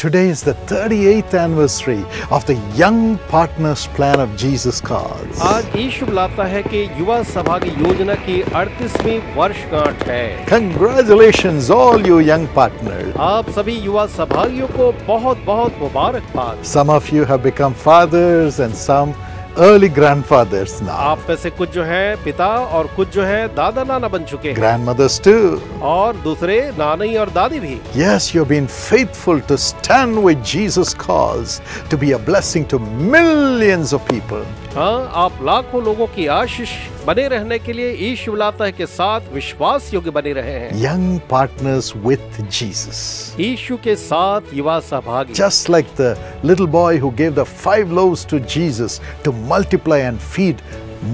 Today is the 38th anniversary of the Young Partners Plan of Jesus Cause. आज यीशु बुलाता है कि युवा सहभागी योजना की 38वीं वर्षगांठ है। Congratulations all you young partners. आप सभी युवा सहभागियों को बहुत बहुत मुबारकबाद। Some of you have become fathers and some early grandfathers now. आप में से कुछ जो है पिता और कुछ जो है दादा नाना बन चुके हैं। Grandmothers too. और दूसरे नानी और दादी भी। Yes, you've been faithful to stand with Jesus' cause to be a blessing to millions of people. हाँ, आप लाखों लोगों की आशीष बने रहने के लिए यीशु बुलाता है के साथ विश्वास योग्य बने रहे हैं। Young partners with Jesus. यीशु के साथ युवा सहभागी। Just like the little boy who gave the 5 loaves to Jesus to multiply and feed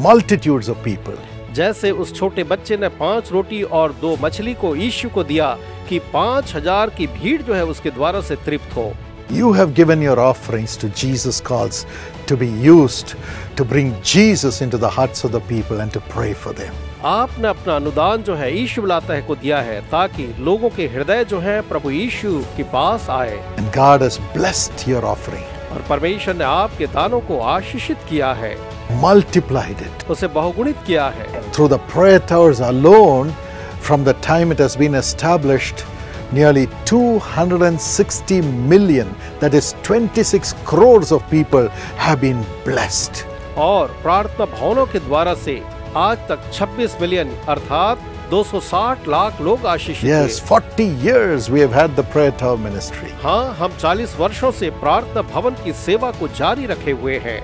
multitudes of people. जैसे उस छोटे बच्चे ने 5 रोटी और 2 मछली को यीशु को दिया कि 5000 की भीड़ जो है उसके द्वारा से तृप्त हो। You have given your offerings to Jesus' cause to be used to bring Jesus into the hearts of the people and to pray for them. आपने अपना अनुदान जो है यीशु बुलाता है को दिया है ताकि लोगों के हृदय जो है प्रभु यीशु के पास आए। And God has blessed your offering. और परमेश्वर ने आपके दानों को आशीषित किया है, multiplied it. उसे बहुगुणित किया है। Through the prayer towers alone, from the time it has been established, nearly 260 million, that is 26 crores of people have been blessed. और प्रार्थना भवनों के द्वारा से आज तक 26 मिलियन अर्थात 260 लाख लोग आशीषित हुए। Yes, 40 years we have had the prayer tower ministry. हाँ, हम 40 वर्षों से प्रार्थना भवन की सेवा को जारी रखे हुए हैं।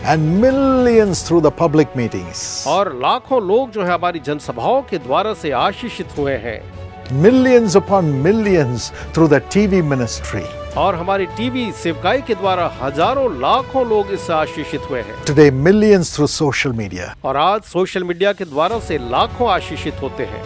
And millions through the public meetings. और लाखों लोग जो है हमारी जनसभाओं के द्वारा से आशीषित हुए हैं। Millions upon millions through the TV ministry. और हमारी टीवी सेवकाई के द्वारा हजारों लाखों लोग इससे आशीषित हुए हैं। Today millions through social media. और आज सोशल मीडिया के द्वारा से लाखों आशीषित होते हैं।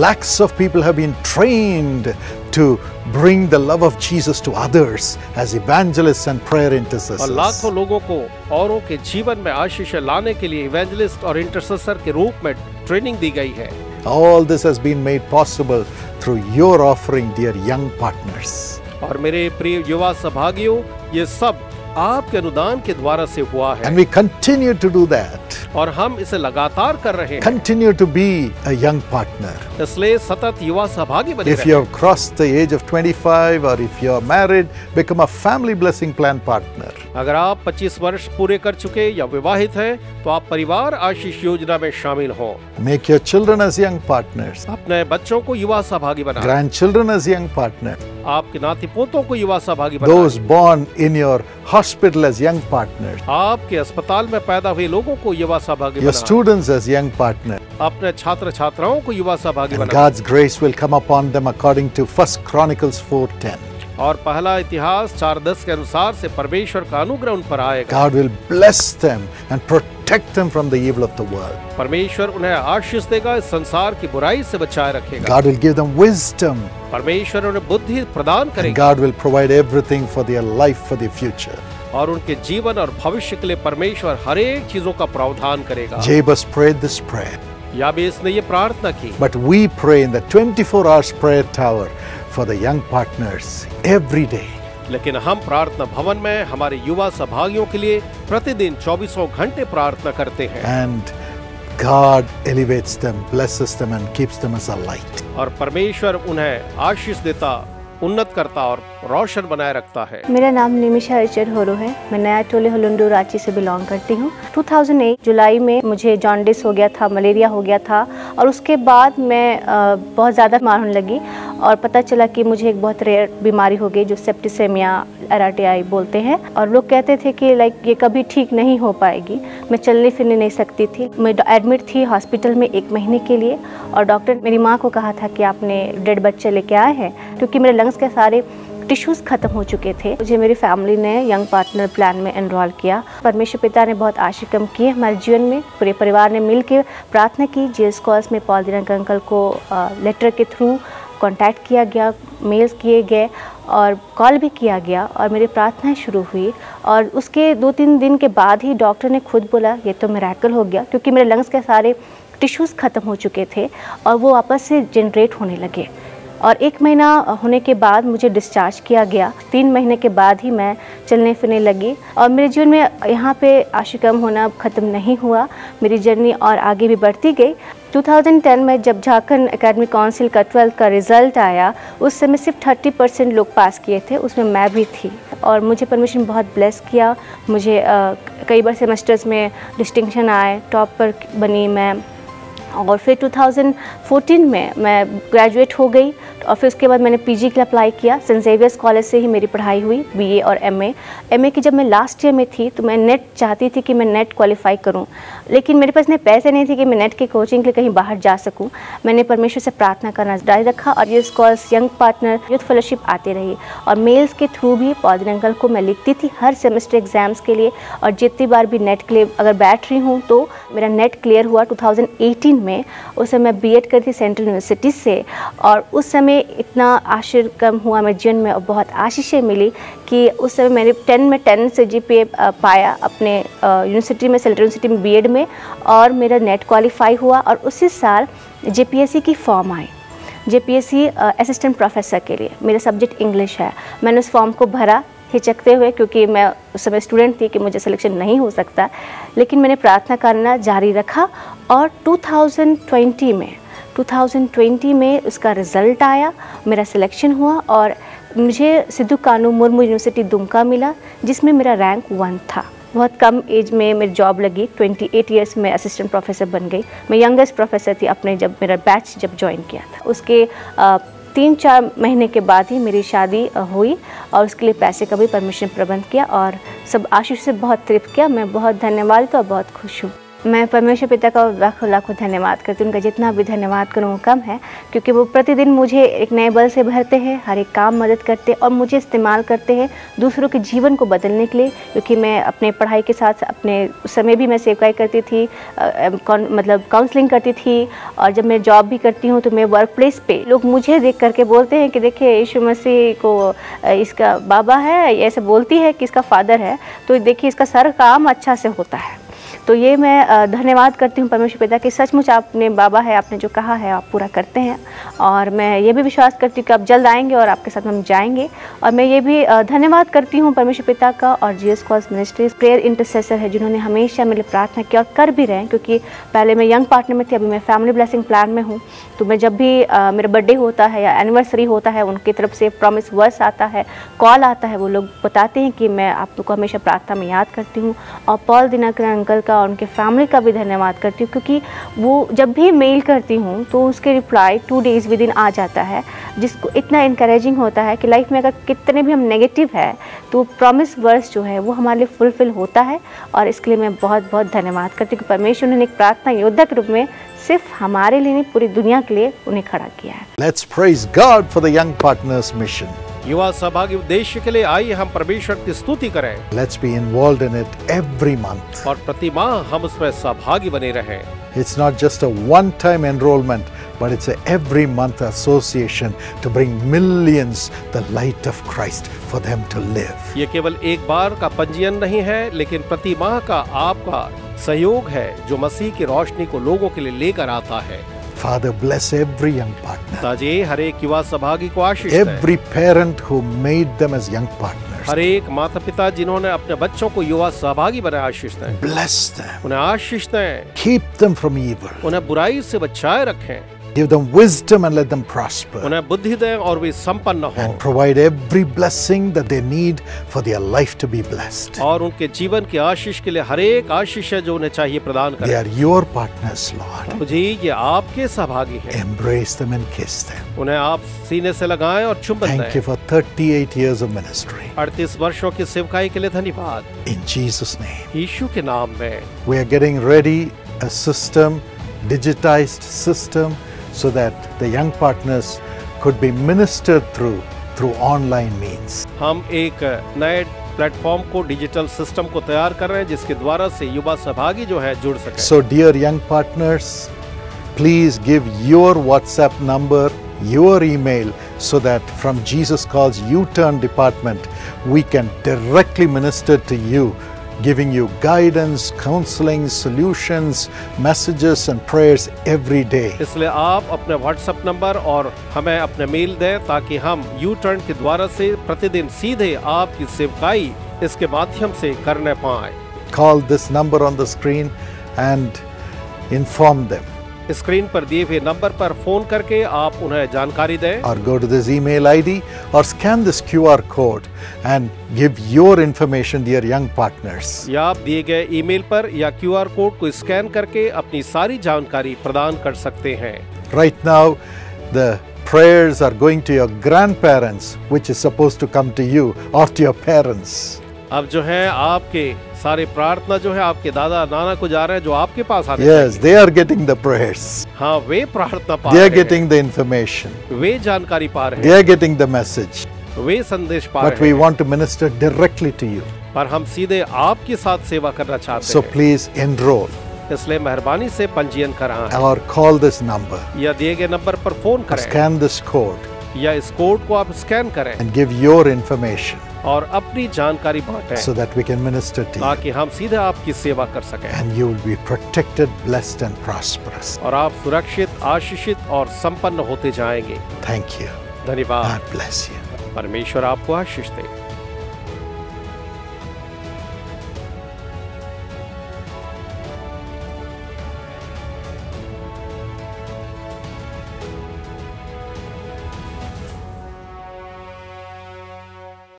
Lakhs of people have been trained to bring the love of Jesus to others as evangelists and prayer intercessors. और लाखों लोगों को औरों के जीवन में आशीष लाने के लिए इवेंजलिस्ट और इंटरसेसर के रूप में ट्रेनिंग दी गई है। All this has been made possible through your offering, dear young partners. और मेरे प्रिय युवा सहभागियों, ये सब आपके अनुदान के द्वारा से हुआ है। And we continue to do that. और हम इसे लगातार कर रहे हैं। Continue to be a young partner. इसलिए सतत युवा सहभागी बने If you have crossed the age of 25 or if you are married, become a family blessing plan partner. अगर आप 25 वर्ष पूरे कर चुके या विवाहित हैं, तो आप परिवार आशीष योजना में शामिल हो। Make your children as young partners. अपने बच्चों को युवा सहभागी बनाएं। Grandchildren as young partners. आपके नाती पोतों को युवा सहभागी बनाएं। Those born in your hospital as young partners. आपके अस्पताल में पैदा हुए लोगों को युवा सहभागी Your बनाएं। students as young partners. अपने छात्र छात्राओं को युवा सहभागी And बनाएं। God's grace will come upon them according to 1 Chronicles 4:10. और पहला इतिहास 4:10 के अनुसार से परमेश्वर का अनुग्रह उन पर आएगा। God will bless them and protect them from the evil of the world. परमेश्वर उन्हें आशीष देगा, इस संसार की बुराई से बचाए रखेगा। God will give them wisdom. परमेश्वर उन्हें बुद्धि प्रदान And करेगा। God will provide everything for their life, for their future. और उनके जीवन और भविष्य के लिए परमेश्वर हर एक चीजों का प्रावधान करेगा। Jabez prayed this prayer. याबेस ने ये प्रार्थना की। But we pray in the 24 hours prayer tower for the young partners every day. लेकिन हम प्रार्थना भवन में हमारे युवा सहभागियों के लिए प्रतिदिन 24 घंटे प्रार्थना करते हैं। And God elevates them, blesses them and keeps them as a light. और परमेश्वर उन्हें आशीष देता, उन्नत करता और रोशन बनाए रखता है। मेरा नाम निमिषा रिचर्ड होरो है। मैं नया टोले हुलुंडू रांची से बिलोंग करती हूँ। 2008 जुलाई में मुझे जॉन्डिस हो गया था, मलेरिया हो गया था और उसके बाद मैं बहुत ज़्यादा बीमार होने लगी और पता चला कि मुझे एक बहुत रेयर बीमारी हो गई जो सेप्टिसेमिया RTI बोलते हैं और लोग कहते थे कि ये कभी ठीक नहीं हो पाएगी। मैं चलने फिरने नहीं सकती थी। मैं एडमिट थी हॉस्पिटल में 1 महीने के लिए और डॉक्टर मेरी माँ को कहा था कि आपने डेड बच्चे लेके आए हैं, क्योंकि मेरे लंग्स के सारे टिश्यूज़ ख़त्म हो चुके थे। मुझे मेरी फैमिली ने यंग पार्टनर प्लान में एनरोल किया। परमेश्वर पिता ने बहुत आशीर्वाद किए हमारे जीवन में। पूरे परिवार ने मिलकर प्रार्थना की। जीएस कॉल्स में पॉल दिनक अंकल को लेटर के थ्रू कांटेक्ट किया गया, मेल्स किए गए और कॉल भी किया गया और मेरी प्रार्थनाएं शुरू हुई। और उसके 2-3 दिन के बाद ही डॉक्टर ने खुद बोला ये तो मिरेकल हो गया, क्योंकि मेरे लंग्स के सारे टिश्यूज़ ख़त्म हो चुके थे और वो वापस से जनरेट होने लगे। और 1 महीना होने के बाद मुझे डिस्चार्ज किया गया। 3 महीने के बाद ही मैं चलने फिरने लगी और मेरे जीवन में यहाँ पे आशिकम होना ख़त्म नहीं हुआ, मेरी जर्नी और आगे भी बढ़ती गई। 2010 में जब झारखंड एकेडमिक काउंसिल का 12th का रिज़ल्ट आया, उस समय सिर्फ 30% लोग पास किए थे, उसमें मैं भी थी और मुझे परमेश्वर ने बहुत ब्लेस किया। मुझे कई बार सेमेस्टर्स में डिस्टिंक्शन आए, टॉपर बनी मैं और फिर 2014 में मैं ग्रेजुएट हो गई और फिर उसके बाद मैंने पीजी के लिए अप्लाई किया। सेंट ज़ेवियर्स कॉलेज से ही मेरी पढ़ाई हुई, बीए और एमए की जब मैं लास्ट ईयर में थी तो मैं नेट चाहती थी कि मैं नेट क्वालिफाई करूं, लेकिन मेरे पास इतने पैसे नहीं थे कि मैं नेट की कोचिंग के लिए कहीं बाहर जा सकूं। मैंने परमेश्वर से प्रार्थना करना जारी रखा और ये Scholtz young partner youth fellowship आती रही और मेल्स के थ्रू भी पौधे अंकल को मैं लिखती थी हर सेमेस्टर एग्जाम्स के लिए और जितनी बार भी नेट के लिए अगर बैठ रही हूँ तो मेरा नेट क्लियर हुआ 2018 में। उस समय मैं बीएड करती सेंट्रल यूनिवर्सिटी से और उस समय इतना आशीर्वाद हुआ मेरे जीवन में और बहुत आशीषें मिली कि उस समय मैंने 10 में 10 से जीपीए पाया अपने यूनिवर्सिटी में, सेंट्रल यूनिवर्सिटी में बीएड में और मेरा नेट क्वालिफाई हुआ और उसी साल जेपीएससी की form I, JPSC assistant professor के लिए। मेरा सब्जेक्ट इंग्लिश है। मैंने उस फॉर्म को भरा हिचकते हुए क्योंकि मैं उस समय स्टूडेंट थी कि मुझे सिलेक्शन नहीं हो सकता, लेकिन मैंने प्रार्थना करना जारी रखा और 2020 में उसका रिज़ल्ट आया, मेरा सिलेक्शन हुआ और मुझे सिद्धू कानू मुर्मू यूनिवर्सिटी दुमका मिला जिसमें मेरा रैंक 1 था। बहुत कम एज में मेरी जॉब लगी, 28 ईयर्स में असिस्टेंट प्रोफेसर बन गई। मैं यंगेस्ट प्रोफेसर थी अपने जब मेरा बैच जब ज्वाइन किया था। उसके 3-4 महीने के बाद ही मेरी शादी हुई और उसके लिए पैसे का भी परमिशन प्रबंध किया और सब आशीष से बहुत तारीफ किया। मैं बहुत धन्यवाद और बहुत खुश हूँ। मैं परमेश्वर पिता का लाखों लाखों धन्यवाद करती हूँ। उनका जितना भी धन्यवाद करूँ वो कम है क्योंकि वो प्रतिदिन मुझे एक नए बल से भरते हैं, हर एक काम मदद करते हैं और मुझे इस्तेमाल करते हैं दूसरों के जीवन को बदलने के लिए। क्योंकि मैं अपने पढ़ाई के साथ अपने उस समय भी मैं सेवकाई करती थी, मतलब काउंसलिंग करती थी और जब मैं जॉब भी करती हूँ तो मैं वर्क प्लेस पे लोग मुझे देख करके बोलते हैं कि देखिए यीशु मसीह को इसका बाबा है, ऐसे बोलती है कि इसका फादर है, तो देखिए इसका सारा काम अच्छा से होता है। तो ये मैं धन्यवाद करती हूँ परमेश्वर पिता कि सचमुच आपने बाबा है, आपने जो कहा है आप पूरा करते हैं और मैं ये भी विश्वास करती हूँ कि आप जल्द आएंगे और आपके साथ हम जाएंगे। और मैं ये भी धन्यवाद करती हूँ परमेश्वर पिता का और जीएस कॉल्स मिनिस्ट्रीज प्रेयर इंटरसेसर है जिन्होंने हमेशा मेरे लिए प्रार्थना की और कर भी रहे हैं। क्योंकि पहले मैं यंग पार्टनर में थी, अभी मैं फैमिली ब्लेसिंग प्लान में हूँ। तो मैं जब भी मेरा बर्थडे होता है या एनिवर्सरी होता है, उनकी तरफ से प्रॉमिस वर्स आता है, कॉल आता है, वो लोग बताते हैं कि मैं आप लोग को हमेशा प्रार्थना में याद करती हूँ। और पॉल दिनाकर अंकल का और उनके फैमिली का भी धन्यवाद करती हूँ क्योंकि वो जब भी मेल करती हूँ तो उसके रिप्लाई 2 डेज़ विदिन आ जाता है, जिसको इतना इनकरेजिंग होता है कि लाइफ में अगर कितने भी हम नेगेटिव है तो प्रॉमिस वर्स जो है वो हमारे लिए फुलफिल होता है। और इसके लिए मैं बहुत बहुत धन्यवाद करती हूँ कि परमेश्वर ने एक प्रार्थना योद्धा के रूप में सिर्फ हमारे लिए नहीं पूरी दुनिया के लिए उन्हें खड़ा किया है। Let's praise God for the Young Partners mission. युवा सहभागी उद्देश्य के लिए आइए हम परमेश्वर की स्तुति करें। Let's be involved in it every month. और प्रति माह हम उसमें सहभागी बने रहें। It's not just a one-time enrollment, but it's a every month association to bring millions the light of Christ for them to live. ये केवल एक बार का पंजीयन नहीं है, लेकिन प्रति माह का आपका सहयोग है जो मसीह की रोशनी को लोगों के लिए लेकर आता है। Father, bless every young partner. ताजे हर एक युवा सहभागी को आशीष दें। Every parent who made them as young partners. हर एक माता पिता जिन्होंने अपने बच्चों को युवा सहभागी बनाया, आशीष दें। Bless them. उन्हें आशीष दें। Keep them from evil. उन्हें बुराई से बचाए रखें। Give them wisdom and let them prosper. उन्हें बुद्धि दें और वे संपन्न हो। And provide every blessing that they need for their life to be blessed. और उनके जीवन की आशीष के लिए हर एक आशीष है जो उन्हें चाहिए प्रदान करें। They are your partners, Lord. जी ये आपके सहभागी हैं। Embrace them and kiss them. उन्हें आप सीने से लगाएं और चुंबन दें। Thank you for 38 years of ministry. 38 वर्षों की सेवकाई के लिए धन्यवाद। In Jesus' name. यीशु के नाम में। We are getting ready a system, digitized system, so that the young partners could be ministered through online means. हम एक नए प्लेटफॉर्म को, डिजिटल सिस्टम को तैयार कर रहे हैं जिसके द्वारा से युवा सहभागी जो है जुड़ सके। So dear young partners, please give your WhatsApp number, your email, so that from Jesus Calls U-Turn department we can directly minister to you giving you guidance, counseling, solutions, messages and prayers every day. इसलिए आप अपने WhatsApp number और हमें अपने mail दें ताकि हम U turn के द्वारा से प्रतिदिन सीधे आपकी सेवकाई इसके माध्यम से करने पाएं। Call this number on the screen and inform them. Screen पर दिए हुए नंबर पर फोन करके आप उन्हें जानकारी दें, Or go to this email ID or scan this QR code and give your information to your young partners. या आप दिए गए ईमेल पर या क्यूआर कोड को स्कैन करके अपनी सारी जानकारी प्रदान कर सकते हैं। Right now, the prayers are going to your grandparents, which is supposed to come to you or to your parents. अब जो है आपके सारे प्रार्थना जो है आपके दादा नाना को जा रहे हैं जो आपके पास आने Yes, they are getting the prayers. हाँ, वे प्रार्थना पा They रहे are getting the information. हैं, वे जानकारी पा रहे They are getting the message. हैं, वे संदेश पा But रहे we हैं, want to minister directly to you. पर हम सीधे आपके साथ सेवा करना चाहते So हैं। please enroll इसलिए मेहरबानी से पंजीयन कराएं or call this number. या दिए गए नंबर पर फोन करें Scan this code या इस कोड को आप स्कैन करें and give your information और अपनी जानकारी बांटें so that we can minister to you. ताकि हम सीधे आपकी सेवा कर सकें And you will be protected, blessed and prosperous. और आप सुरक्षित, आशीषित और संपन्न होते जाएंगे। Thank you. धन्यवाद। God bless you. परमेश्वर आपको आशीष दे।